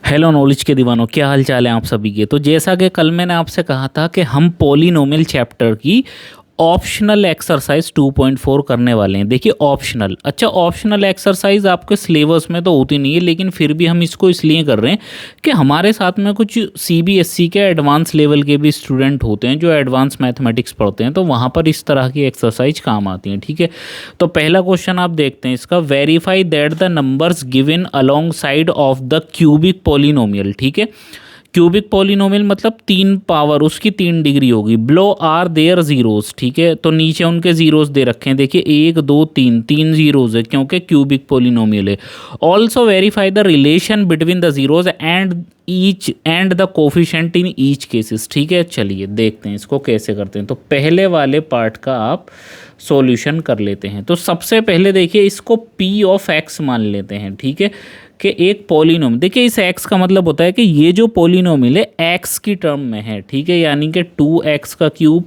Hello knowledge के दीवानों, क्या हाल चाल है आप सभी के। तो जैसा कि कल मैंने आपसे कहा था कि हम पॉलिनोमियल चैप्टर की ऑप्शनल एक्सरसाइज 2.4 करने वाले हैं। देखिए ऑप्शनल, अच्छा ऑप्शनल एक्सरसाइज आपके सिलेबस में तो होती नहीं है, लेकिन फिर भी हम इसको इसलिए कर रहे हैं कि हमारे साथ में कुछ सीबीएसई के एडवांस लेवल के भी स्टूडेंट होते हैं जो एडवांस मैथमेटिक्स पढ़ते हैं, तो वहाँ पर इस तरह की एक्सरसाइज काम आती हैं। ठीक है, तो पहला क्वेश्चन आप देखते हैं इसका, verify that the numbers given along side of the cubic polynomial. ठीक है, क्यूबिक पॉलिनोमियल मतलब 3 पावर उसकी 3 डिग्री होगी। Below are their zeros. ठीक है, तो नीचे उनके जीरोस दे रखे हैं। देखिए 1 2 3 3 जीरोस है क्योंकि क्यूबिक पॉलिनोमियल है। Also verify the relation between the zeros and the coefficient in each cases. ठीक है, चलिए देखते हैं इसको कैसे करते हैं। तो पहले वाले पार्ट का आप सॉल्यूशन कर लेते हैं। तो सबसे पहले देखिए इसको पी ऑफ एक्स मान लेते हैं। ठीक है, कि एक पॉलिनोमियल, देखिए इस x का मतलब होता है कि ये जो पॉलिनोमियल है x की टर्म में है। ठीक है, यानी कि 2x का क्यूब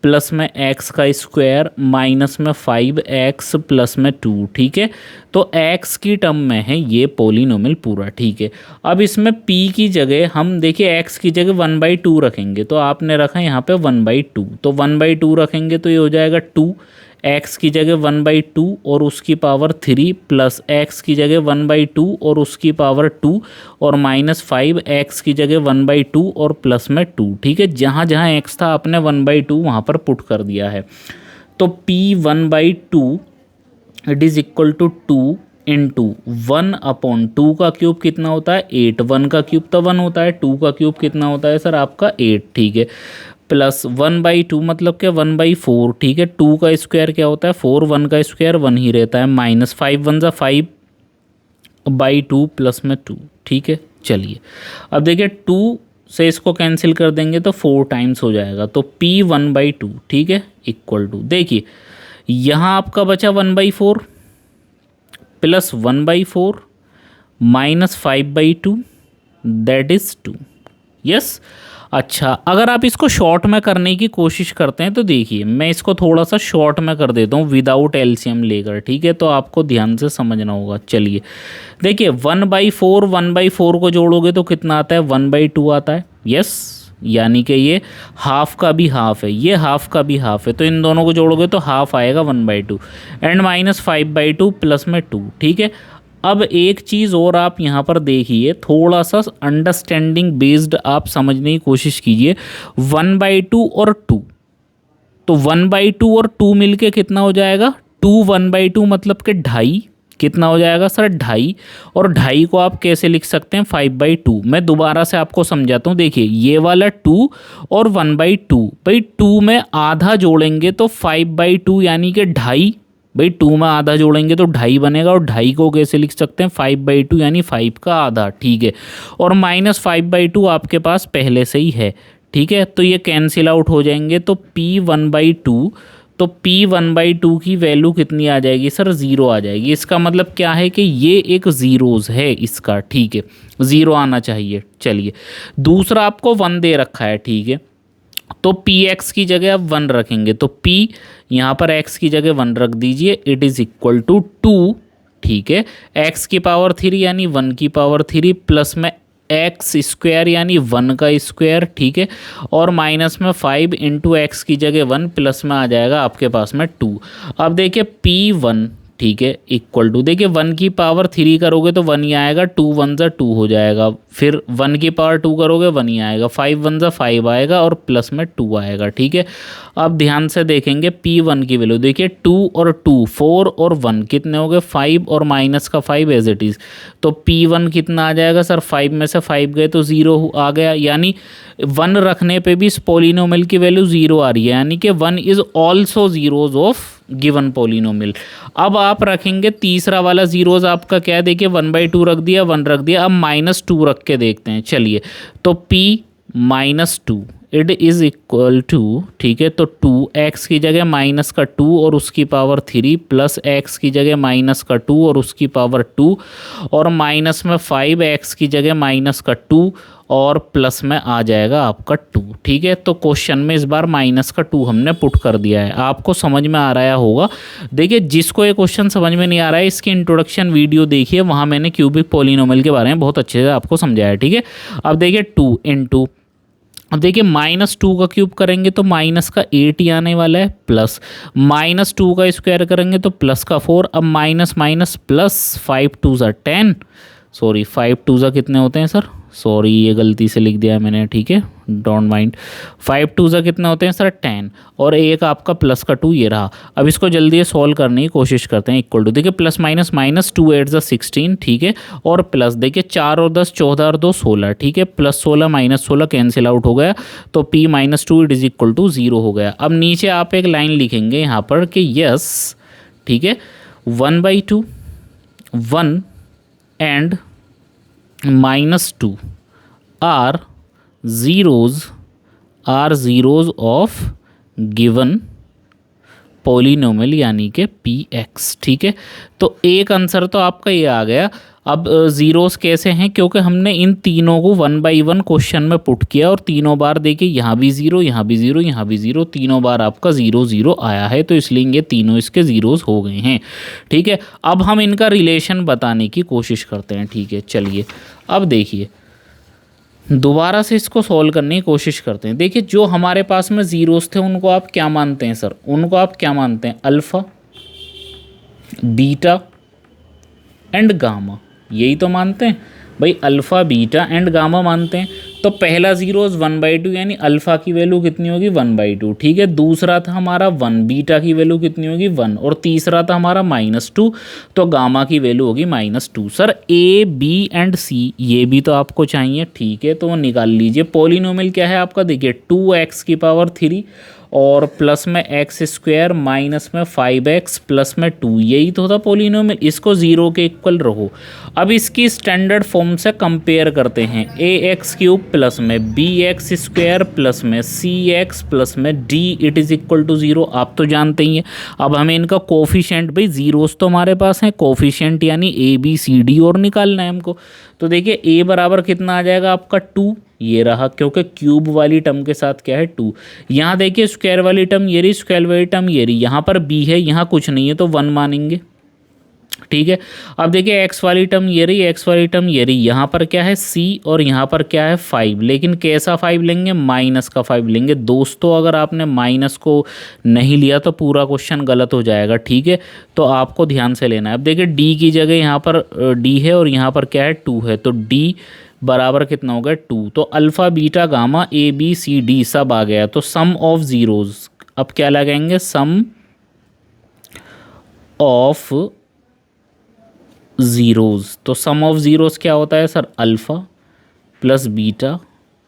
प्लस में x का स्क्वायर माइनस में 5x प्लस में 2। ठीक है, तो x की टर्म में है ये पॉलिनोमियल पूरा। ठीक है, अब इसमें p की जगह हम देखिए x की जगह 1/2 रखेंगे, तो आपने रखा यहाँ पे 1/2, तो 1/2 रखेंगे तो ये हो जाएगा 2, x की जगह 1/2 और उसकी पावर 3 प्लस x की जगह 1/2 और उसकी पावर 2 और माइनस 5 x की जगह 1/2 और प्लस में 2। ठीक है, जहाँ जहाँ x था आपने 1/2 वहाँ पर पुट कर दिया है। तो p 1/2 it is equal to 2 into 1/2 का क्यूब कितना होता है 8, 1 का क्यूब तो 1 होता है, 2 का क्यूब कितना होता है सर आपका 8। ठीक है, प्लस 1/2 मतलब क्या 1/4। ठीक है, 2 का स्क्वायर क्या होता है 4, 1 का स्क्वायर 1 ही रहता है, माइनस 5 1 जा 5/2 प्लस में 2। ठीक है, चलिए अब देखिए 2 से इसको कैंसिल कर देंगे तो 4 टाइम्स हो जाएगा, तो p 1/2। ठीक है, इक्वल टू देखिए यहाँ आपका बचा 1/4 plus 1/4 minus 5/2 that is 2। Yes, अच्छा अगर आप इसको शॉर्ट में करने की कोशिश करते हैं तो देखिए मैं इसको थोड़ा सा शॉर्ट में कर देता हूँ विदाउट एलसीएम लेकर। ठीक है, तो आपको ध्यान से समझना होगा। चलिए देखिए 1/4 को जोड़ोगे तो कितना आता है 1/2 आता है। यस, यानी कि ये हाफ का भी हाफ है, ये हाफ का भी हाफ है, तो इन दोनों को जोड़ोगे तो हाफ आएगा 1/2 एंड माइनस 5/2 प्लस में 2। ठीक है, अब एक चीज़ और आप यहाँ पर देखिए, थोड़ा सा अंडरस्टैंडिंग बेस्ड आप समझने की कोशिश कीजिए। 1/2 और 2, तो 1/2 और 2 मिलके कितना हो जाएगा 2, 1/2 मतलब कि 2.5 कितना हो जाएगा सर 2.5, और 2.5 को आप कैसे लिख सकते हैं 5/2। मैं दोबारा से आपको समझाता हूँ, देखिए ये वाला 2 और 1/2, भाई 2 में आधा जोड़ेंगे तो 5/2 यानी कि 2.5, भाई 2 में आधा जोड़ेंगे तो 2.5 बनेगा, और 2.5 को कैसे लिख सकते हैं 5/2 यानी 5 का आधा। ठीक है, और माइनस 5/2 आपके पास पहले से ही है। ठीक है, तो ये कैंसिल आउट हो जाएंगे, तो p 1/2, तो p 1/2 की वैल्यू कितनी आ जाएगी सर 0 आ जाएगी। इसका मतलब क्या है कि ये एक ज़ीरोज़ है इसका। ठीक है, 0 आना चाहिए। चलिए दूसरा आपको 1 दे रखा है। ठीक है, तो पी एक्स की जगह आप 1 रखेंगे, तो p यहाँ पर x की जगह 1 रख दीजिए, इट इज़ इक्वल टू 2। ठीक है, x की पावर 3 यानी 1 की पावर 3 प्लस में एक्स स्क्वायर यानी 1 का स्क्वायर। ठीक है, और माइनस में 5 इंटू एक्स की जगह 1 प्लस में आ जाएगा आपके पास में 2। अब देखिए p1, ठीक है, इक्वल टू देखिए 1 की पावर 3 करोगे तो 1 ही आएगा, 2 1 जा 2 हो जाएगा, फिर 1 की पावर 2 करोगे 1 ही आएगा, 5 1 जा 5 आएगा और प्लस में 2 आएगा। ठीक है, अब ध्यान से देखेंगे p1 की वैल्यू, देखिए 2 और 2 4 और 1 कितने हो गए 5 और माइनस का 5 एज इट इज़, तो p1 कितना आ जाएगा सर 5 में से 5 गए तो 0 आ गया, यानी 1 रखने पे भी इस पॉलिनोमियल की वैल्यू 0 आ रही है, यानी कि 1 is also zeros of given polynomial. अब आप रखेंगे तीसरा वाला जीरोज आपका क्या है, देखिए 1/2 रख दिया 1 रख दिया, अब -2 रख के देखते हैं। चलिए तो p -2 it is equal to, ठीक है, तो 2x की जगह माइनस का 2 और उसकी पावर 3 प्लस x की जगह माइनस का 2 और उसकी पावर 2 और माइनस में 5x की जगह माइनस का 2 और प्लस में आ जाएगा आपका 2। ठीक है, तो क्वेश्चन में इस बार माइनस का 2 हमने पुट कर दिया है। आपको समझ में आ रहा होगा। देखिए, जिसको ये क्वेश्चन समझ में नहीं आ रहा है, इसकी इंट्रोडक्शन वीडियो देखिए, वहाँ मैंने क्यूबिक पॉलिनोमियल के बारे में बहुत अच्छे से आपको समझाया। ठीक है, अब देखिए 2 इंटू, अब देखिए -2 का क्यूब करेंगे तो माइनस का 8 ही आने वाला है, प्लस -2 का स्क्वायर करेंगे तो प्लस का 4, अब माइनस माइनस प्लस, 5 2 ज़ा 10, सॉरी 5 2 ज़ा कितने होते हैं सर, सॉरी ये गलती से लिख दिया है मैंने, ठीक है, डोंट माइंड, 5 2 ज़ा कितने होते हैं सर 10, और एक आपका प्लस का 2 ये रहा। अब इसको जल्दी सॉल्व करने की कोशिश करते हैं। इक्वल टू, देखिए प्लस माइनस माइनस 2 8 ज़ा 16, ठीक है, और प्लस देखिए 4 और 10 14 और 2 16, ठीक है, प्लस 16 माइनस 16 कैंसिल आउट हो गया, तो p minus 2 it is equal to 0 हो गया। अब नीचे आप एक लाइन लिखेंगे यहाँ पर कि यस, ठीक है, 1/2 1 and -2 are zeros of given polynomial यानी कि px। ठीक है, तो एक आंसर तो आपका ये आ गया। अब ज़ीरोस कैसे हैं, क्योंकि हमने इन तीनों को 1 बाई 1 क्वेश्चन में पुट किया और तीनों बार देखिए यहाँ भी ज़ीरो, यहाँ भी ज़ीरो, यहाँ भी ज़ीरो, तीनों बार आपका 0 0 आया है, तो इसलिए ये तीनों इसके ज़ीरोज़ हो गए हैं। ठीक है, अब हम इनका रिलेशन बताने की कोशिश करते हैं। ठीक है, चलिए अब देखिए दोबारा से इसको सॉल्व करने की कोशिश करते हैं। देखिए, जो हमारे पास में ज़ीरोज़ थे उनको आप क्या मानते हैं सर, उनको आप क्या मानते हैं, अल्फ़ा, बीटा एंड गामा, यही तो मानते हैं भाई, अल्फ़ा बीटा एंड गामा मानते हैं। तो पहला ज़ीरोज़ 1/2 यानी अल्फ़ा की वैल्यू कितनी होगी 1/2, ठीक है, दूसरा था हमारा 1, बीटा की वैल्यू कितनी होगी 1, और तीसरा था हमारा -2, तो गामा की वैल्यू होगी -2। सर ए बी एंड सी ये भी तो आपको चाहिए, ठीक है, तो वो निकाल लीजिए। पॉलिनोमियल क्या है आपका, देखिए 2x की पावर 3 और प्लस में एक्स स्क्वायर माइनस में 5x प्लस में 2, यही तो था पॉलिनोमियल। इसको 0 के इक्वल रखो। अब इसकी स्टैंडर्ड फॉर्म से कंपेयर करते हैं, ax³ प्लस में bx स्क्वायर प्लस में cx प्लस में d it is equal to 0, आप तो जानते ही हैं। अब हमें इनका कोफिशिएंट, भाई ज़ीरोस तो हमारे पास हैं, कोफिशिएंट यानी a b c d और निकालना है हमको। तो देखिए a बराबर कितना आ जाएगा आपका 2, ये रहा, क्योंकि क्यूब वाली टर्म के साथ क्या है 2। यहाँ देखिए स्क्वायर वाली टर्म ये रही, स्क्वायर वाली टर्म ये रही, यहाँ पर b है, यहाँ कुछ नहीं है तो 1 मानेंगे। ठीक है, अब देखिए x वाली टर्म ये रही, x वाली टर्म ये रही, यहाँ पर क्या है c और यहाँ पर क्या है 5, लेकिन कैसा 5 लेंगे, माइनस का 5 लेंगे। दोस्तों अगर आपने माइनस को नहीं लिया तो पूरा क्वेश्चन गलत हो जाएगा। ठीक है, तो आपको ध्यान से लेना है। अब देखिए d की जगह यहाँ पर d है और यहाँ पर क्या है 2 है, तो d बराबर कितना हो गया 2, तो alpha beta gamma A B C D सब आ गया। तो सम ऑफ ज़ीरोज़ अब क्या लगाएंगे, सम ऑफ ज़ीरोज़, तो सम ऑफ ज़ीरोज़ क्या होता है sir, alpha plus beta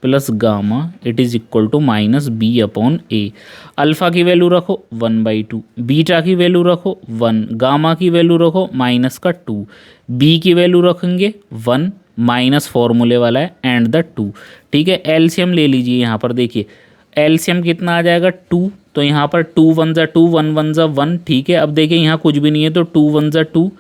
plus gamma it is equal to -b/a। Alpha की वैल्यू रखो 1/2, बीटा की वैल्यू रखो 1, गामा की वैल्यू रखो -2, b की वैल्यू रखेंगे 1 माइनस फॉर्मूले वाला है एंड द 2। ठीक है, एलसीएम ले लीजिए। यहाँ पर देखिए एलसीएम कितना आ जाएगा 2, तो यहाँ पर 2 1 ज़ा 2, 1 1 ज़ा 1। ठीक है, अब देखिए यहाँ कुछ भी नहीं है तो 2 1 ज़ा 2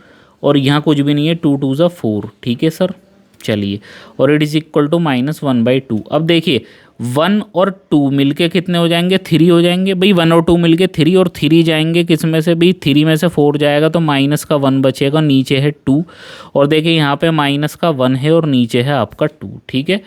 और यहाँ कुछ भी नहीं है 2 2 ज़ा 4। ठीक है सर, चलिए, और इट इज़ इक्वल टू -1/2। अब देखिए 1 और 2 मिलके कितने हो जाएंगे, 3 हो जाएंगे। भाई 1 और 2 मिलके 3 और 3 जाएंगे किस में से, भाई 3 में से 4 जाएगा तो माइनस का 1 बचेगा, नीचे है 2, और देखिए यहाँ पे माइनस का 1 है और नीचे है आपका 2। ठीक है,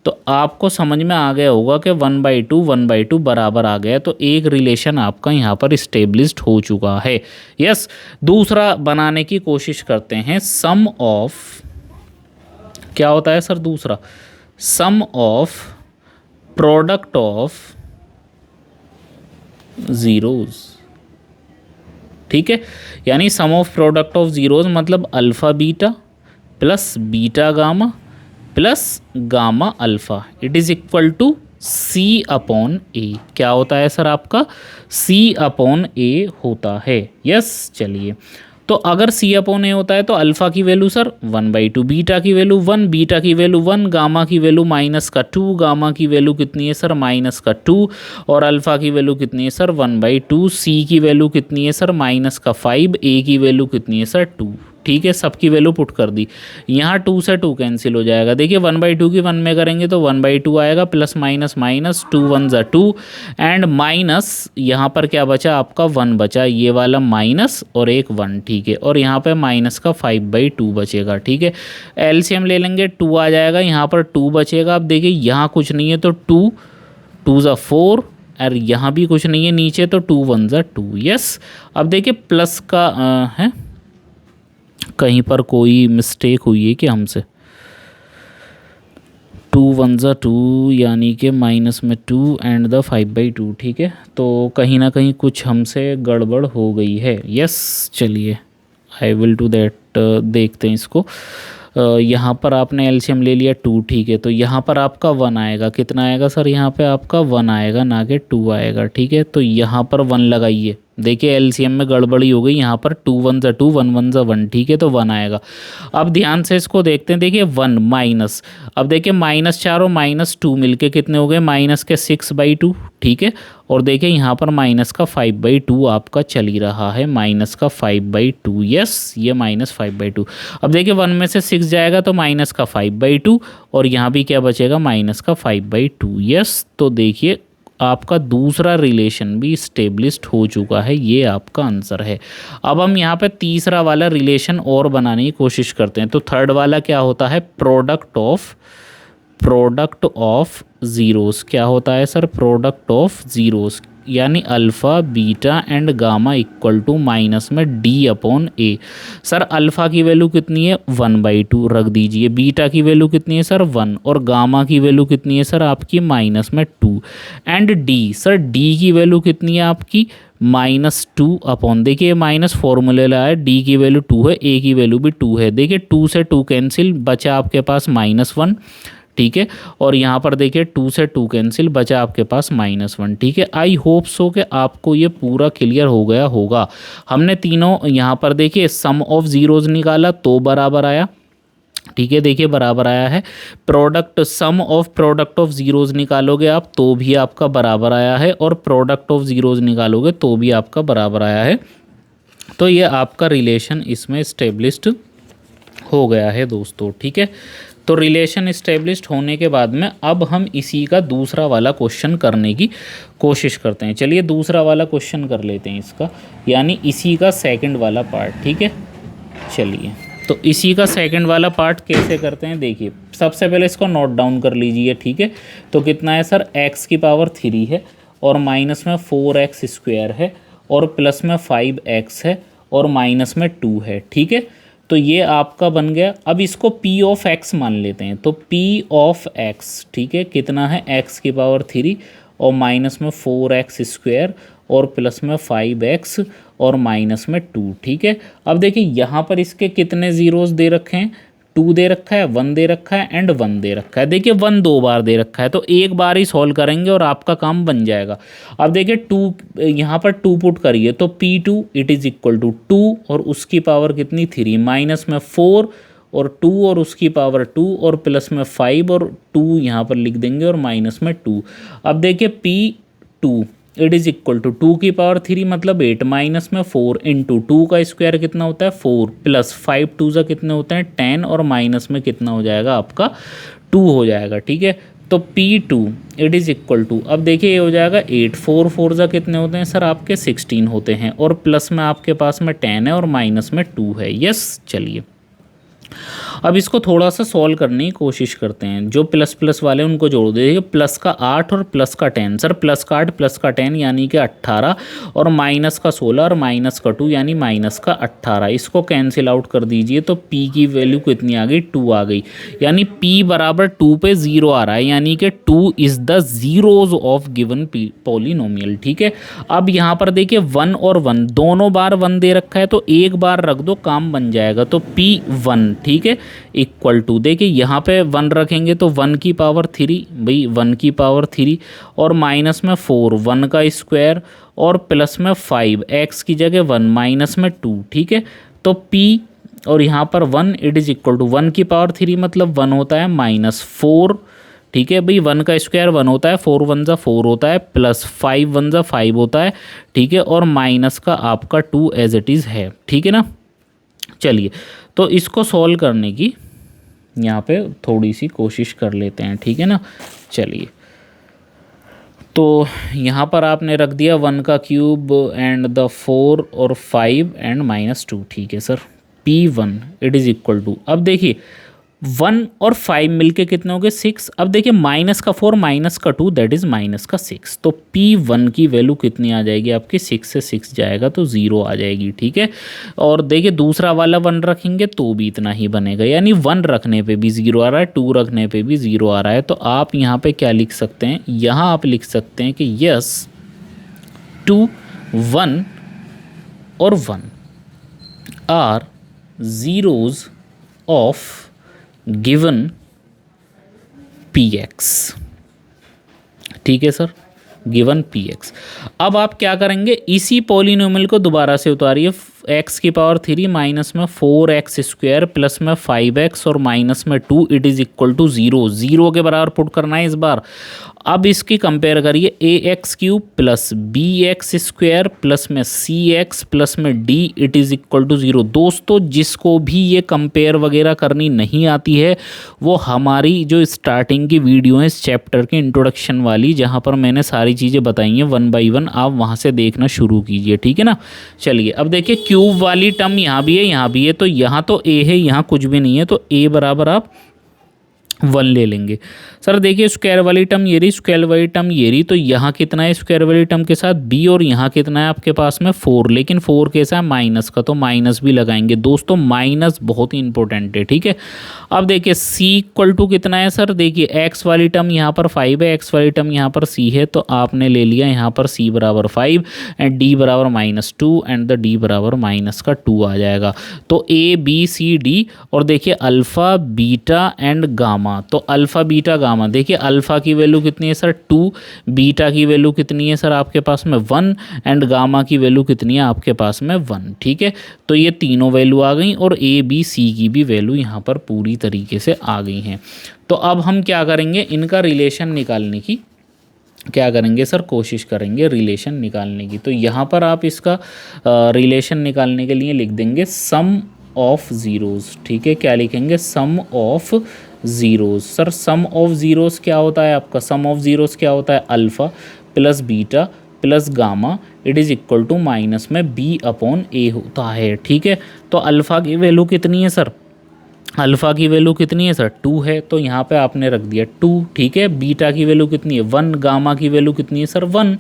तो आपको समझ में आ गया होगा कि 1/2 बराबर आ गया, तो एक रिलेशन आपका यहाँ पर इस्टेब्लिश्ड हो चुका है। यस, दूसरा बनाने की कोशिश करते हैं। सम ऑफ क्या होता है सर दूसरा, sum of product of zeros. ठीक है, यानी sum of product of zeros मतलब alpha beta plus beta gamma plus gamma alpha it is equal to C/A। क्या होता है सर आपका, C/A होता है। यस, चलिए तो अगर सी अपॉन ए होता है तो अल्फ़ा की वैल्यू सर 1/2, बीटा की वैल्यू 1, बीटा की वैल्यू 1, गामा की वैल्यू -2, गामा की वैल्यू कितनी है सर -2, और अल्फ़ा की वैल्यू कितनी है सर 1/2, सी की वैल्यू कितनी है सर -5, ए की वैल्यू कितनी है सर 2। ठीक है, सबकी वैल्यू पुट कर दी। यहाँ 2 से 2 कैंसिल हो जाएगा। देखिए 1/2 की 1 में करेंगे तो 1/2 आएगा, प्लस माइनस माइनस 2 1 ज़ा 2 एंड माइनस यहाँ पर क्या बचा आपका 1 बचा, ये वाला माइनस और एक 1। ठीक है, और यहाँ पे माइनस का 5/2 बचेगा। ठीक है, एलसीएम ले लेंगे, 2 आ जाएगा, यहाँ पर 2 बचेगा। अब देखिए यहाँ कुछ नहीं है तो 2 2 ज़ा 4 और यहाँ भी कुछ नहीं है नीचे तो 2 1 ज़ा 2। यस, अब देखिए प्लस का है, कहीं पर कोई मिस्टेक हुई है कि हमसे, 2 1 ज़ा 2 यानी कि माइनस में 2 एंड द 5/2। ठीक है, तो कहीं ना कहीं कुछ हमसे गड़बड़ हो गई है। यस, चलिए आई विल डू दैट। देखते हैं इसको। यहाँ पर आपने एलसीएम ले लिया 2। ठीक है, तो यहाँ पर आपका 1 आएगा। कितना आएगा सर, यहाँ पे आपका 1 आएगा, ना कि 2 आएगा। ठीक है, तो यहाँ पर 1 लगाइए। देखिए एलसीएम में गड़बड़ी हो गई, यहाँ पर 2 1 ज़ा 2, 1 1 ज़ा 1। ठीक है, तो 1 आएगा। अब ध्यान से इसको देखते हैं। देखिए 1 माइनस, अब देखिए -4 और -2 मिलके कितने हो गए, -6/2। ठीक है, और देखिए यहाँ पर माइनस का 5/2 आपका चल ही रहा है, माइनस का 5/2। यस, ये -5/2। अब देखिए 1 में से 6 जाएगा तो माइनस का 5/2, और यहाँ भी क्या बचेगा, माइनस का 5/2। यस, तो देखिए आपका दूसरा रिलेशन भी स्टेब्लिश्ड हो चुका है। ये आपका आंसर है। अब हम यहाँ पे तीसरा वाला रिलेशन और बनाने की कोशिश करते हैं। तो थर्ड वाला क्या होता है, प्रोडक्ट ऑफ ज़ीरोज़। क्या होता है सर, प्रोडक्ट ऑफ ज़ीरोज़, यानी alpha beta and gamma equal to minus में D/A। सर अल्फ़ा की वैल्यू कितनी है 1/2 रख दीजिए, बीटा की वैल्यू कितनी है सर 1, और गामा की वैल्यू कितनी है सर आपकी माइनस में 2 एंड D। सर D की वैल्यू कितनी है आपकी -2। देखिए माइनस फॉर्मूले लाया है, D की वैल्यू 2 है, A की वैल्यू भी 2 है। देखिए 2 से 2 कैंसिल, बचा आपके पास -1। ठीक है, और यहाँ पर देखिए 2 से 2 कैंसिल, बचा आपके पास -1। ठीक है, आई होप सो कि आपको ये पूरा क्लियर हो गया होगा। हमने तीनों यहाँ पर देखिए सम ऑफ ज़ीरोज़ निकाला तो बराबर आया। ठीक है, देखिए बराबर आया है। Sum of product of zeros निकालोगे आप तो भी आपका बराबर आया है, और प्रोडक्ट ऑफ ज़ीरोज़ निकालोगे तो भी आपका बराबर आया है। तो ये आपका रिलेशन इसमें इस्टेब्लिश्ड हो गया है दोस्तों। ठीक है, तो रिलेशन इस्टेब्लिश्ड होने के बाद में अब हम इसी का दूसरा वाला क्वेश्चन करने की कोशिश करते हैं। चलिए दूसरा वाला क्वेश्चन कर लेते हैं इसका, यानी इसी का सेकंड वाला पार्ट। ठीक है, चलिए तो इसी का सेकंड वाला पार्ट कैसे करते हैं, देखिए सबसे पहले इसको नोट डाउन कर लीजिए। ठीक है, तो कितना है सर, x की पावर 3 है, और माइनस में 4x² है, और प्लस में 5x है, और माइनस में 2 है। ठीक है, तो ये आपका बन गया। अब इसको p ऑफ x मान लेते हैं, तो p ऑफ x, ठीक है, कितना है x की पावर 3 और माइनस में 4x² और प्लस में 5x और माइनस में 2। ठीक है, अब देखिए यहाँ पर इसके कितने ज़ीरोज़ दे रखे हैं, 2 दे रखा है, 1 दे रखा है एंड 1 दे रखा है। देखिए 1 2 बार दे रखा है, तो एक बार ही सॉल्व करेंगे और आपका काम बन जाएगा। अब देखिए 2 यहाँ पर 2 पुट करिए, तो P2 it is equal to 2 और उसकी पावर कितनी 3, माइनस में 4 और 2 और उसकी पावर 2 और प्लस में 5 और 2 यहाँ पर लिख देंगे और माइनस में 2। अब देखिए P2 it is equal to 2 की पावर 3 मतलब 8 माइनस में 4 इंटू 2 का स्क्वायर कितना होता है 4 प्लस 5 2 सा कितने होते हैं 10 और माइनस में कितना हो जाएगा आपका 2 हो जाएगा। ठीक है, तो P2 it is equal to, अब देखिए ये हो जाएगा 8 4 4 सा कितने होते हैं सर आपके 16 होते हैं और प्लस में आपके पास में 10 है और माइनस में 2 है। यस, चलिए अब इसको थोड़ा सा सॉल्व करने की कोशिश करते हैं। जो प्लस प्लस वाले उनको जोड़ दीजिए, प्लस का 8 और प्लस का 10, सर प्लस का 8 प्लस का 10 यानी कि 18 और माइनस का 16 और माइनस का 2 यानी माइनस का 18। इसको कैंसिल आउट कर दीजिए तो P की वैल्यू कितनी आ गई 2 आ गई, यानी P बराबर 2 पे 0 आ रहा है, यानी कि 2 is the zeros of given polynomial. ठीक है, अब यहाँ पर देखिए 1 और 1 दोनों बार 1 दे रखा है, तो एक बार रख दो काम बन जाएगा। तो P1 ठीक है इक्वल टू, देखिए यहाँ पे 1 रखेंगे तो 1 की पावर 3 भाई 1 की पावर 3 और माइनस में 4 1 का स्क्वायर और प्लस में 5 x की जगह 1 माइनस में 2। ठीक है, तो P और यहाँ पर 1 इट इज़ इक्वल टू 1 की पावर 3 मतलब 1 होता है -4, ठीक है भाई। 1 का स्क्वायर 1 होता है, 4 1 जा 4 होता है, प्लस 5 1 जा 5 होता है, ठीक है, और माइनस का आपका 2 एज इट इज़ है, ठीक है ना। चलिए तो इसको सॉल्व करने की यहाँ पे थोड़ी सी कोशिश कर लेते हैं, ठीक है ना। चलिए तो यहाँ पर आपने रख दिया 1 का क्यूब एंड द 4 और 5 एंड -2, ठीक है sir. P1 it is equal to, अब देखिए 1 और 5 मिलके कितने हो गए 6। अब देखिए माइनस का 4 माइनस का 2 दैट इज़ माइनस का 6, तो P1 की वैल्यू कितनी आ जाएगी आपकी 6 से 6 जाएगा तो 0 आ जाएगी, ठीक है। और देखिए दूसरा वाला 1 रखेंगे तो भी इतना ही बनेगा, यानी 1 रखने पे भी 0 आ रहा है, 2 रखने पे भी 0 आ रहा है। तो आप यहाँ पे क्या लिख सकते हैं, यहाँ आप लिख सकते हैं कि यस 2 1 और 1 are zeros of given px, ठीक है सर, गिवन px। अब आप क्या करेंगे, इसी पॉलिनोमियल को दोबारा से उतारिए, x की पावर 3 माइनस में 4x स्क्वायर प्लस में 5x और माइनस में 2 इट इज़ इक्वल टू 0, 0 के बराबर पुट करना है इस बार। अब इसकी कंपेयर करिए, ax cube plus bx square plus में cx प्लस में d it is equal to 0। दोस्तों जिसको भी ये कंपेयर वगैरह करनी नहीं आती है वो हमारी जो स्टार्टिंग की वीडियो है इस चैप्टर की इंट्रोडक्शन वाली, जहाँ पर मैंने सारी चीज़ें बताई हैं 1 बाई 1, आप वहाँ से देखना शुरू कीजिए, ठीक है ना। चलिए अब देखिए क्यूब वाली टर्म यहाँ भी है, यहाँ भी है, तो यहाँ तो a है, यहाँ कुछ भी नहीं है, तो a बराबर आप 1 ले लेंगे। सर देखिए स्क्वायर वाली टर्म ये रही, स्क्वायर वाली टर्म ये रही, तो यहाँ कितना है स्क्वायर वाली टर्म के साथ b, और यहाँ कितना है आपके पास में 4, लेकिन 4 कैसा है माइनस का, तो माइनस भी लगाएंगे। दोस्तों माइनस बहुत ही इंपॉर्टेंट है, ठीक है। अब देखिए c इक्वल टू कितना है सर, देखिए x वाली टर्म यहाँ पर 5 है, x वाली टर्म यहाँ पर c है, तो आपने ले लिया यहाँ पर c बराबर 5 एंड d बराबर -2 एंड द d बराबर माइनस का 2 आ जाएगा। तो a b c d, और देखिए अल्फ़ा बीटा एंड गामा, तो अल्फ़ा बीटा गामा, देखिए अल्फ़ा की वैल्यू कितनी है सर 2, बीटा की वैल्यू कितनी है सर आपके पास में 1 एंड गामा की वैल्यू कितनी है आपके पास में 1, ठीक है। तो ये तीनों वैल्यू आ गई और ए बी सी की भी वैल्यू यहाँ पर पूरी तरीके से आ गई हैं। तो अब हम क्या करेंगे, इनका रिलेशन निकालने की क्या करेंगे सर, कोशिश करेंगे रिलेशन निकालने की। तो यहाँ पर आप इसका रिलेशन निकालने के लिए लिख देंगे सम ऑफ ज़ीरोज़, ठीक है। क्या लिखेंगे, sum of zeros. Sir sum of zeros क्या होता है आपका, सम ऑफ ज़ीरोज़ क्या होता है, alpha plus beta plus gamma it is equal to minus में b अपॉन a होता है, ठीक है। तो अल्फ़ा की वैल्यू कितनी है सर, अल्फ़ा की वैल्यू कितनी है सर 2 है, तो यहाँ पे आपने रख दिया 2, ठीक है। बीटा की वैल्यू कितनी है 1, गामा की वैल्यू कितनी है सर 1,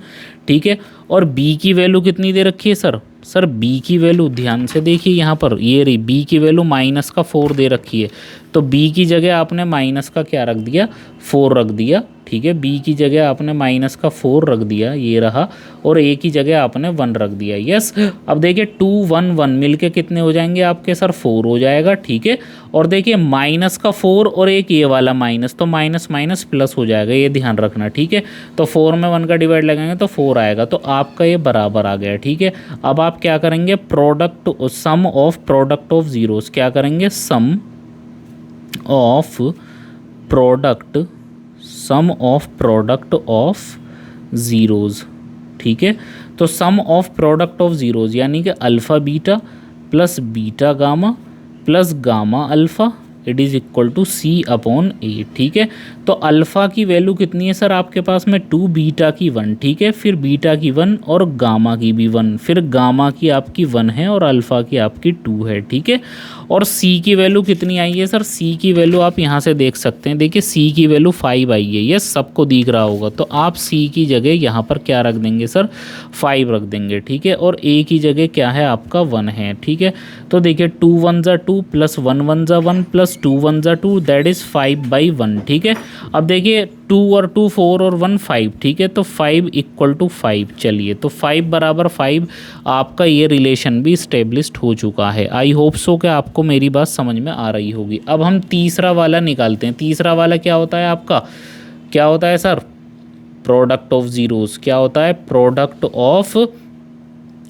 ठीक है। और b की वैल्यू कितनी दे रखी है सर, सर b की वैल्यू ध्यान से देखिए यहाँ पर ये रही, b की वैल्यू माइनस का 4 दे रखी है, तो b की जगह आपने माइनस का क्या रख दिया 4 रख दिया, ठीक है। b की जगह आपने माइनस का 4 रख दिया, ये रहा, और a की जगह आपने 1 रख दिया, यस। अब देखिए 2 1 1 मिलके कितने हो जाएंगे आपके सर 4 हो जाएगा, ठीक है। और देखिए माइनस का 4 और एक ये वाला माइनस, तो माइनस माइनस प्लस हो जाएगा, ये ध्यान रखना, ठीक है। तो 4 में 1 का डिवाइड लगाएंगे तो 4 आएगा, तो आपका ये बराबर आ गया, ठीक है। अब आप क्या करेंगे, product sum of product of zeros, क्या करेंगे sum of product of zeros, ठीक है। तो sum of product of zeros यानी कि alpha beta plus beta gamma plus gamma alpha it is equal to C upon A, ठीक है। तो अल्फ़ा की वैल्यू कितनी है सर आपके पास में 2, बीटा की 1, ठीक है, फिर बीटा की 1 और गामा की भी 1, फिर गामा की आपकी 1 है और अल्फ़ा की आपकी 2 है, ठीक है। और c की वैल्यू कितनी आई है सर, c की वैल्यू आप यहाँ से देख सकते हैं, देखिए c की वैल्यू 5 आई है, ये सबको दिख रहा होगा, तो आप c की जगह यहाँ पर क्या रख देंगे सर 5 रख देंगे, ठीक है। और a की जगह क्या है आपका 1 है, ठीक है। तो देखिए 2 1 जा 2 प्लस 1 1 जा 1 प्लस 2 1 जा 2 दैट इज़ 5/1, ठीक है। अब देखिए 2 और 2 4 और 1 5, ठीक है, तो 5 इक्वल टू 5, चलिए तो 5 बराबर 5 आपका ये रिलेशन भी इस्टेब्लिश्ड हो चुका है। आई होप सो कि आपको मेरी बात समझ में आ रही होगी। अब हम तीसरा वाला निकालते हैं। तीसरा वाला क्या होता है आपका, क्या होता है सर, प्रोडक्ट ऑफ ज़ीरोज़, क्या होता है प्रोडक्ट ऑफ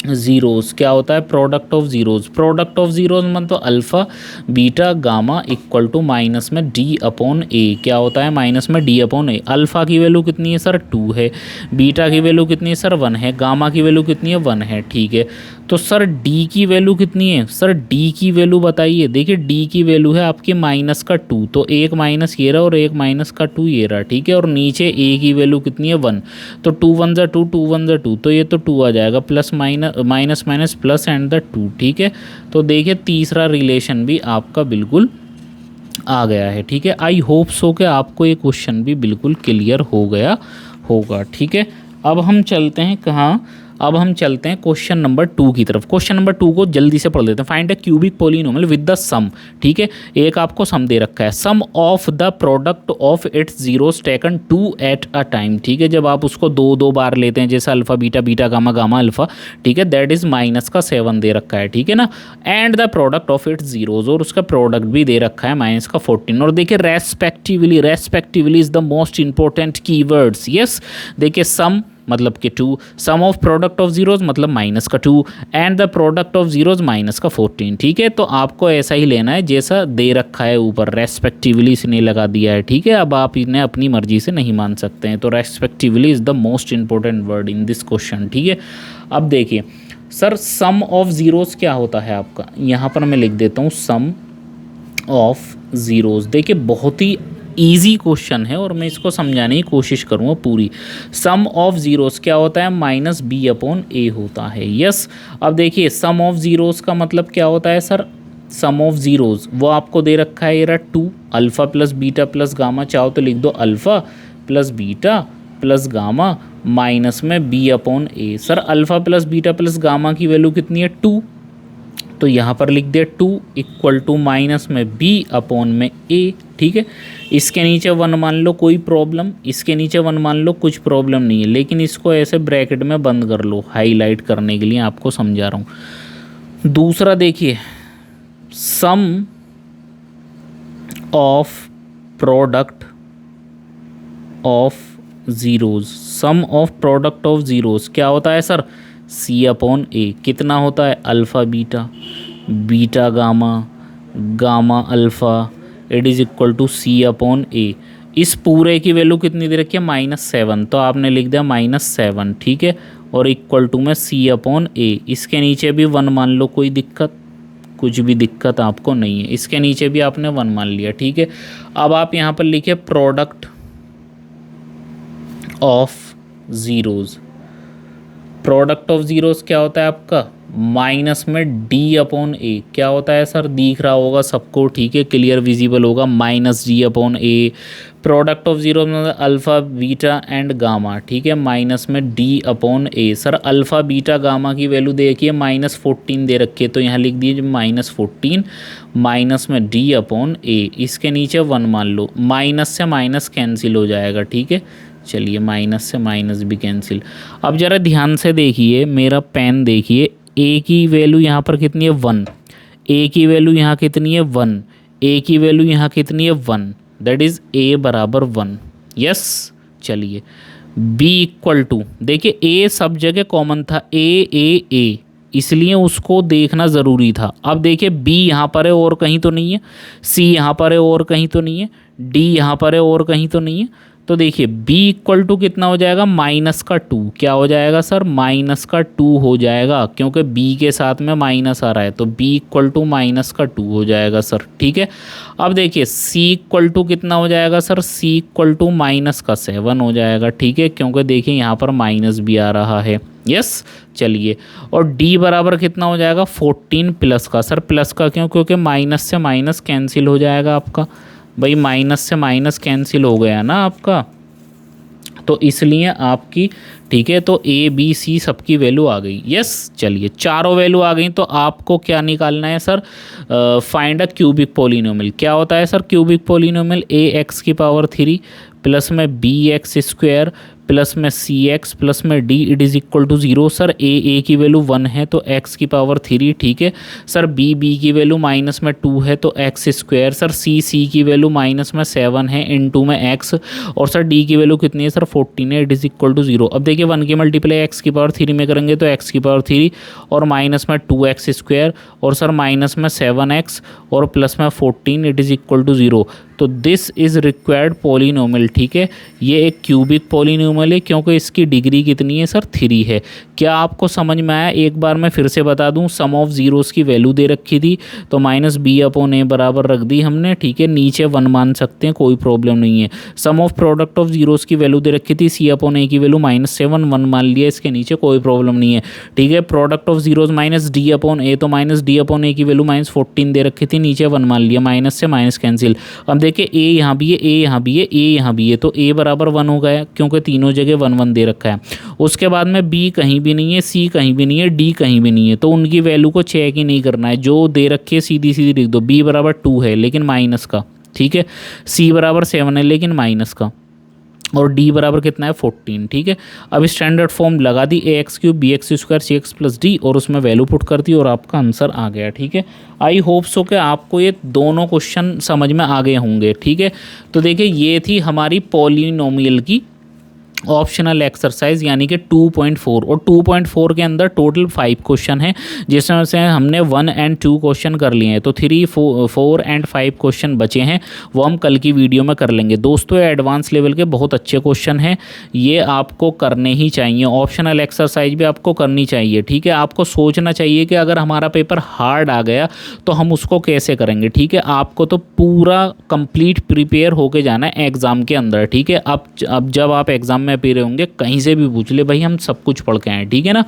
ज़ीरोज़ क्या होता है, product of zeros. Product of zeros मतलब alpha beta gamma equal to minus में डी अपॉन ए, क्या होता है माइनस में डी अपॉन ए। अल्फ़ा की वैल्यू कितनी है सर 2 है, बीटा की वैल्यू कितनी है सर 1 है, गामा की वैल्यू कितनी है 1 है, ठीक है। तो सर डी की वैल्यू कितनी है, सर डी की वैल्यू बताइए। देखिए डी की वैल्यू है आपकी माइनस का 2, तो एक माइनस ये रहा और एक माइनस का 2 ये रहा, ठीक है। और नीचे ए की वैल्यू कितनी है 1, तो 2 1 ज़ा 2, 2 1 ज़ा 2, तो ये तो 2 आ जाएगा, plus minus minus plus and the 2, ठीक है। तो देखिए तीसरा रिलेशन भी आपका बिल्कुल आ गया है, ठीक है। आई होप सो कि आपको ये क्वेश्चन भी बिल्कुल क्लियर हो गया होगा, ठीक है। अब हम चलते हैं कहाँ, अब हम चलते हैं क्वेश्चन नंबर 2 की तरफ। क्वेश्चन नंबर 2 को जल्दी से पढ़ लेते हैं। Find a cubic polynomial with the sum, ठीक है। एक आपको सम दे रखा है, sum of the product of its zeros taken 2 at a time, ठीक है। जब आप उसको दो बार लेते हैं, जैसे alpha beta, beta gamma, gamma alpha, ठीक है, दैट इज माइनस का 7 दे रखा है, ठीक है ना। And the product of it's zeros, और उसका प्रोडक्ट भी दे रखा है माइनस का 14। और देखिए respectively, respectively is the most important keywords. Yes, देखिए सम मतलब कि 2, सम ऑफ प्रोडक्ट ऑफ जीरोज मतलब माइनस का 2, and the product of zeros minus का 14, ठीक है। तो आपको ऐसा ही लेना है जैसा दे रखा है ऊपर, रेस्पेक्टिवली इसने लगा दिया है, ठीक है। अब आप इन्हें अपनी मर्जी से नहीं मान सकते हैं, तो respectively is the most important word in this question, ठीक है। अब देखिए सर सम ऑफ जीरोज क्या होता है आपका, यहाँ पर मैं लिख देता हूँ सम ऑफ जीरोज। देखिए बहुत ही ईजी क्वेश्चन है और मैं इसको समझाने की कोशिश करूँगा पूरी। सम ऑफ ज़ीरोज़ क्या होता है, माइनस बी अपॉन ए होता है। यस, अब देखिए सम ऑफ ज़ीरोज़ का मतलब क्या होता है सर, सम ऑफ ज़ीरोज़ वो आपको दे रखा है, ये रहा 2, alpha plus beta plus gamma, चाहो तो लिख दो alpha plus beta plus gamma minus में B upon A. Sir alpha plus beta plus gamma की वैल्यू कितनी है 2, तो यहाँ पर लिख दिया 2 इक्वल टू माइनस में b अपॉन में a, ठीक है। इसके नीचे 1 मान लो, कोई प्रॉब्लम, इसके नीचे 1 मान लो, कुछ प्रॉब्लम नहीं है, लेकिन इसको ऐसे ब्रैकेट में बंद कर लो, हाईलाइट करने के लिए आपको समझा रहा हूँ। दूसरा देखिए sum of product of zeros, sum of product of zeros क्या होता है सर, सी अपॉन ए। कितना होता है, alpha beta, beta gamma, gamma alpha, it is equal to C upon A. इस पूरे की वैल्यू कितनी दे रखी है, -7, तो आपने लिख दिया -7, ठीक है। और इक्वल टू में सी अपॉन ए। इसके नीचे भी 1 मान लो, कोई दिक्कत, कुछ भी दिक्कत आपको नहीं है। इसके नीचे भी आपने 1 मान लिया, ठीक है। अब आप यहाँ पर लिखिए product of zeros. Product of zeros क्या होता है आपका, माइनस में डी अपॉन ए। क्या होता है सर, दिख रहा होगा सबको, ठीक है, क्लियर विजिबल होगा, minus D upon A. Product of zero मतलब अल्फ़ा बीटा एंड गामा, ठीक है, माइनस में D upon A. Sir alpha beta gamma की वैल्यू देखिए -14 दे रखी है, तो यहाँ लिख दीजिए -14 माइनस में डी अपॉन ए। इसके नीचे 1 मान लो, माइनस से माइनस कैंसिल हो जाएगा, ठीक है। चलिए माइनस से माइनस भी कैंसिल। अब ज़रा ध्यान से देखिए, मेरा पेन देखिए, ए की वैल्यू यहाँ पर कितनी है 1, ए की वैल्यू यहाँ कितनी है 1, ए की वैल्यू यहाँ कितनी है 1, दैट इज़ ए बराबर 1। यस, चलिए बी इक्वल टू, देखिए ए सब जगह कॉमन था, ए इसलिए उसको देखना ज़रूरी था। अब देखिए बी यहाँ पर है और कहीं तो नहीं है, सी यहाँ पर है और कहीं तो नहीं है, डी यहाँ पर है और कहीं तो नहीं है। तो देखिए b इक्वल टू कितना हो जाएगा, -2। क्या हो जाएगा सर, -2 हो जाएगा, क्योंकि b के साथ में माइनस आ रहा है, तो b इक्वल टू -2 हो जाएगा सर, ठीक है। अब देखिए c इक्वल टू कितना हो जाएगा सर, c इक्वल टू -7 हो जाएगा, ठीक है, क्योंकि देखिए यहाँ पर माइनस भी आ रहा है। यस, चलिए, और d बराबर कितना हो जाएगा 14 प्लस का। सर प्लस का क्यों, क्योंकि माइनस से माइनस कैंसिल हो जाएगा आपका, भाई माइनस से माइनस कैंसिल हो गया ना आपका, तो इसलिए आपकी, ठीक है, तो ए बी सी सबकी वैल्यू आ गई। यस, चलिए चारों वैल्यू आ गई, तो आपको क्या निकालना है sir, find a cubic polynomial. क्या होता है सर क्यूबिक पोलिनोमियल, ax की पावर 3 प्लस में bx स्क्वायर प्लस में सी एक्स प्लस में D it is equal to 0। Sir A की वैल्यू 1 है तो एक्स की पावर 3, ठीक है। सर बी की वैल्यू माइनस में 2 है तो एक्स स्क्वायर। सर सी की वैल्यू माइनस में 7 है इनटू में एक्स। और सर डी की वैल्यू कितनी है सर 14 है, इट इज़ इक्वल टू 0। अब देखिए 1 की मल्टीप्लाई एक्स की पावर 3 में करेंगे तो एक्स की पावर 3 और माइनस में 2x स्क्वायर और सर माइनस में 7x और प्लस में 14 इट इज़ इक्वल टू 0। तो दिस इज़ रिक्वायर्ड पॉलिनोमियल, ठीक है। ये एक क्यूबिक पॉलिनोमियल है क्योंकि इसकी डिग्री कितनी है सर 3 है। क्या आपको समझ में आया? एक बार मैं फिर से बता दूं, सम ऑफ ज़ीरोज़ की वैल्यू दे रखी थी तो माइनस बी अपॉन ए बराबर रख दी हमने, ठीक है। नीचे 1 मान सकते हैं, कोई प्रॉब्लम नहीं है। Sum of product of zeros की वैल्यू दे रखी थी सी अपॉन ए की वैल्यू -7, 1 मान लिया इसके नीचे, कोई प्रॉब्लम नहीं है, ठीक है। Product of zeros minus D upon A, तो माइनस डी अपॉन ए की वैल्यू -14 दे रखी थी, नीचे 1 मान लिया, माइनस से माइनस कैंसिल। अब देखिए ए यहाँ भी है, ए यहाँ भी है, ए यहाँ भी है, तो ए बराबर 1 हो गया क्योंकि तीनों जगह 1 1 दे रखा है। उसके बाद में बी कहीं भी नहीं है, सी कहीं भी नहीं है, डी कहीं भी नहीं है, तो उनकी वैल्यू को चेक ही नहीं करना है, जो दे रखी है सीधी सीधी लिख दो। बी बराबर 2 है लेकिन माइनस का, ठीक है। सी बराबर 7 है लेकिन माइनस का, और डी बराबर कितना है 14, ठीक है। अब स्टैंडर्ड फॉर्म लगा दी, A X cube B X square C X plus D, और उसमें वैल्यू पुट कर दी और आपका आंसर आ गया, ठीक है। आई होप सो कि आपको ये दोनों क्वेश्चन समझ में आ गए होंगे, ठीक है। तो देखिए ये थी हमारी पॉलिनोमियल की ऑप्शनल एक्सरसाइज यानी कि 2.4, और 2.4 के अंदर टोटल 5 क्वेश्चन हैं जिसमें से हमने 1 और 2 क्वेश्चन कर लिए हैं, तो 3, 4 और 5 क्वेश्चन बचे हैं, वो हम कल की वीडियो में कर लेंगे। दोस्तों ये एडवांस लेवल के बहुत अच्छे क्वेश्चन हैं, ये आपको करने ही चाहिए। ऑप्शनल एक्सरसाइज भी आपको करनी चाहिए, ठीक है। आपको सोचना चाहिए कि अगर हमारा पेपर हार्ड आ गया तो हम उसको कैसे करेंगे, ठीक है। आपको तो पूरा कंप्लीट प्रिपेयर होके जाना है एग्ज़ाम के अंदर, ठीक है। अब जब आप एग्ज़ाम में पे रहे होंगे कहीं से भी पूछ ले भाई, हम सब कुछ पढ़ के आए, ठीक है ना।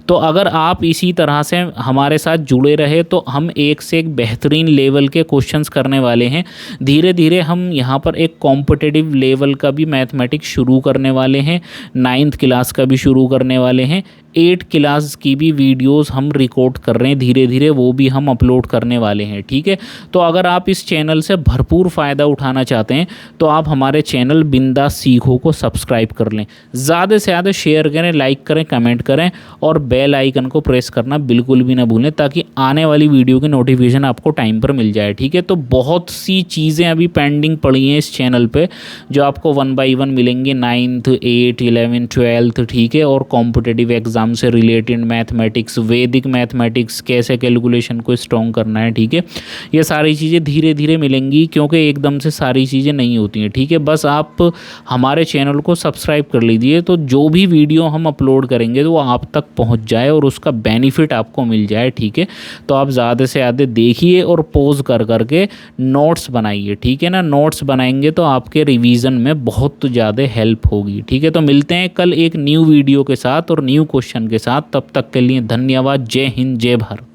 तो अगर आप इसी तरह से हमारे साथ जुड़े रहे तो हम एक से एक बेहतरीन लेवल के क्वेश्चंस करने वाले हैं। धीरे धीरे हम यहाँ पर एक कॉम्पिटिटिव लेवल का भी मैथमेटिक्स शुरू करने वाले हैं, 9th क्लास का भी शुरू करने वाले हैं, 8 क्लास की भी वीडियोस हम रिकॉर्ड कर रहे हैं, धीरे धीरे वो भी हम अपलोड करने वाले हैं, ठीक है। तो अगर आप इस चैनल से भरपूर फ़ायदा उठाना चाहते हैं तो आप हमारे चैनल बिंदास सीखो को सब्सक्राइब कर लें, ज़्यादा से ज़्यादा शेयर करें, लाइक करें, कमेंट करें, और बेल आइकन को प्रेस करना बिल्कुल भी ना भूलें ताकि आने वाली वीडियो की नोटिफिकेशन आपको टाइम पर मिल जाए, ठीक है। तो बहुत सी चीज़ें अभी पेंडिंग पड़ी हैं इस चैनल पे जो आपको 1 by 1 मिलेंगे, 9th 8 11 12, ठीक है। और कॉम्पिटिटिव एग्जाम से रिलेटेड मैथमेटिक्स, वैदिक मैथमेटिक्स, कैसे कैलकुलेशन को स्ट्रॉन्ग करना है, ठीक है। ये सारी चीज़ें धीरे धीरे मिलेंगी क्योंकि एकदम से सारी चीज़ें नहीं होती हैं, ठीक है। बस आप हमारे चैनल को सब्सक्राइब कर लीजिए तो जो भी वीडियो हम अपलोड करेंगे तो वो आप तक पहुंच जाए और उसका बेनिफिट आपको मिल जाए, ठीक है। तो आप ज़्यादा से ज़्यादा देखिए और पॉज कर करके नोट्स बनाइए, ठीक है ना। नोट्स बनाएंगे तो आपके रिवीजन में बहुत ज़्यादा हेल्प होगी, ठीक है। तो मिलते हैं कल एक न्यू वीडियो के साथ और न्यू क्वेश्चन के साथ, तब तक के लिए धन्यवाद। जय हिंद, जय भारत।